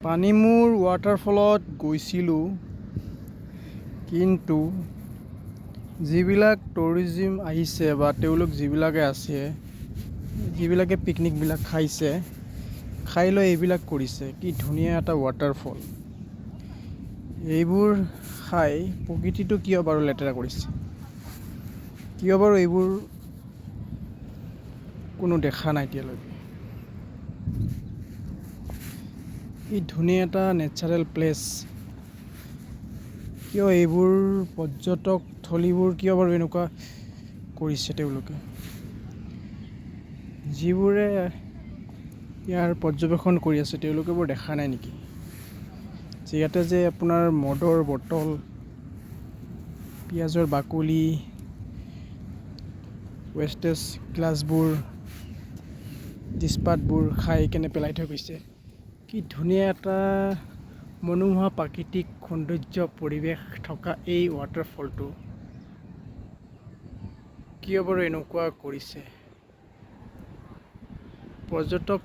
পানীমূৰ ৱাটাৰফলত গৈছিলোঁ, কিন্তু যিবিলাক টুৰিজিম আহিছে বা তেওঁলোক যিবিলাকে আছে, যিবিলাকে পিকনিকবিলাক খাইছে, খাই লৈ এইবিলাক কৰিছে। কি ধুনীয়া এটা ৱাটাৰফল। এইবোৰ খাই প্ৰকৃতিটো কিয় বাৰু লেতেৰা কৰিছে? কিয় বাৰু এইবোৰ কোনো দেখা নাই এতিয়ালৈকে? কি ধুনীয়া এটা নেচাৰেল প্লেচ, কিয় এইবোৰ পৰ্যটক থলীবোৰ কিয় বাৰু এনেকুৱা কৰিছে তেওঁলোকে? যিবোৰে ইয়াৰ পৰ্যবেক্ষণ কৰি আছে তেওঁলোকে বোৰ দেখা নাই নেকি? যে ইয়াতে যে আপোনাৰ মদৰ বটল, পিঁয়াজৰ বাকলি, ৱেষ্টেজ গ্লাছবোৰ, ডিছপাতবোৰ খাই কেনে পেলাই থৈ গৈছে। কি ধুনীয়া এটা মনোমোহা প্ৰাকৃতিক সৌন্দৰ্য পৰিৱেশ থকা এই ৱাটাৰফলটো কিয় বাৰু এনেকুৱা কৰিছে? পৰ্যটক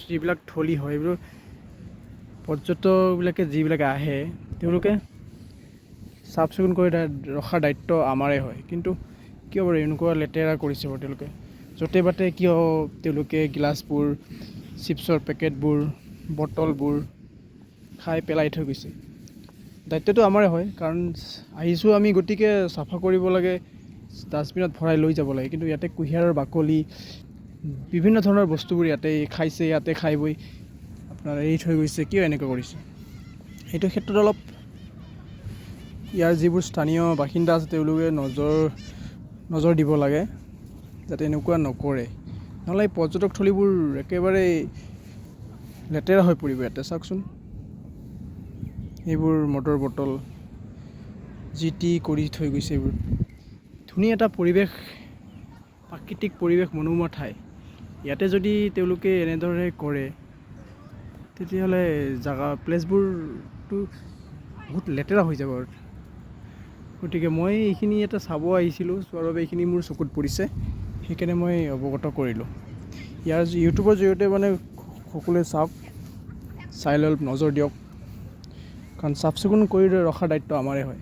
যিবিলাক থলী হয়, এইবোৰ পৰ্যটকবিলাকে যিবিলাকে আহে তেওঁলোকে চাফ চিকুণ কৰি ৰখাৰ দায়িত্ব আমাৰে হয়, কিন্তু কিয় বাৰু এনেকুৱা লেতেৰা কৰিছে বাৰু তেওঁলোকে? য'তে বাটে কিয় তেওঁলোকে গিলাচবোৰ, চিপছৰ পেকেটবোৰ, বটলবোৰ খাই পেলাই থৈ গৈছে? দায়িত্বটো আমাৰে হয়, কাৰণ আহিছোঁ আমি, গতিকে চাফা কৰিব লাগে, ডাষ্টবিনত ভৰাই লৈ যাব লাগে। কিন্তু ইয়াতে কুঁহিয়াৰৰ বাকলি, বিভিন্ন ধৰণৰ বস্তুবোৰ ইয়াতে খাইছে, ইয়াতে খাই বৈ আপোনাৰ এৰি থৈ গৈছে। কিয় এনেকুৱা কৰিছে? সেইটো ক্ষেত্ৰত অলপ ইয়াৰ যিবোৰ স্থানীয় বাসিন্দা আছে তেওঁলোকে নজৰ দিব লাগে, যাতে এনেকুৱা নকৰে। নহ'লে এই পৰ্যটকথলীবোৰ একেবাৰে লেতেৰা হৈ পৰিব। ইয়াতে চাওকচোন, এইবোৰ মদৰ বটল যি টি কৰি থৈ গৈছে। এইবোৰ ধুনীয়া এটা পৰিৱেশ, প্ৰাকৃতিক পৰিৱেশ, মনোমোহা ঠাই। ইয়াতে যদি তেওঁলোকে এনেদৰে কৰে, তেতিয়াহ'লে প্লেচবোৰটো বহুত লেতেৰা হৈ যাব। গতিকে মই এইখিনি এটা চাব আহিছিলোঁ, চোৱাৰ বাবে এইখিনি মোৰ চকুত পৰিছে, সেইকাৰণে মই অৱগত কৰিলোঁ। ইয়াৰ ইউটিউবৰ জৰিয়তে মানে সকলোৱে চাওক, চাই লৈ অলপ নজৰ দিয়ক, কাৰণ চাফ চিকুণ কৰি ৰখাৰ দায়িত্ব আমাৰে হয়।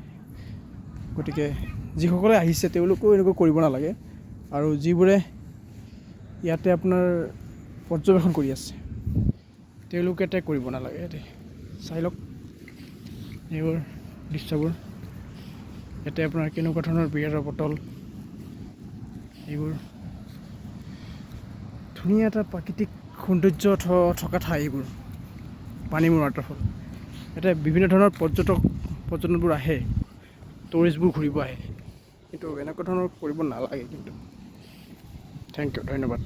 গতিকে যিসকলে আহিছে তেওঁলোকেও এনেকুৱা কৰিব নালাগে, আৰু যিবোৰে ইয়াতে আপোনাৰ পৰ্যবেক্ষণ কৰি আছে তেওঁলোকে ইয়াতে কৰিব নালাগে। ইয়াতে চাই লওক এইবোৰ দৃশ্যবোৰ। ইয়াতে আপোনাৰ কেনেকুৱা ধৰণৰ বিয়াৰৰ বটল, এইবোৰ ধুনীয়া এটা প্ৰাকৃতিক সৌন্দৰ্য থকা ঠাই। এইবোৰ পানীমূৰ ৱাটাৰফল। ইয়াতে বিভিন্ন ধৰণৰ পৰ্যটনবোৰ আহে, টুৰিষ্টবোৰ ঘূৰিব আহে, কিন্তু এনেকুৱা ধৰণৰ কৰিব নালাগে। কিন্তু থেংক ইউ, ধন্যবাদ।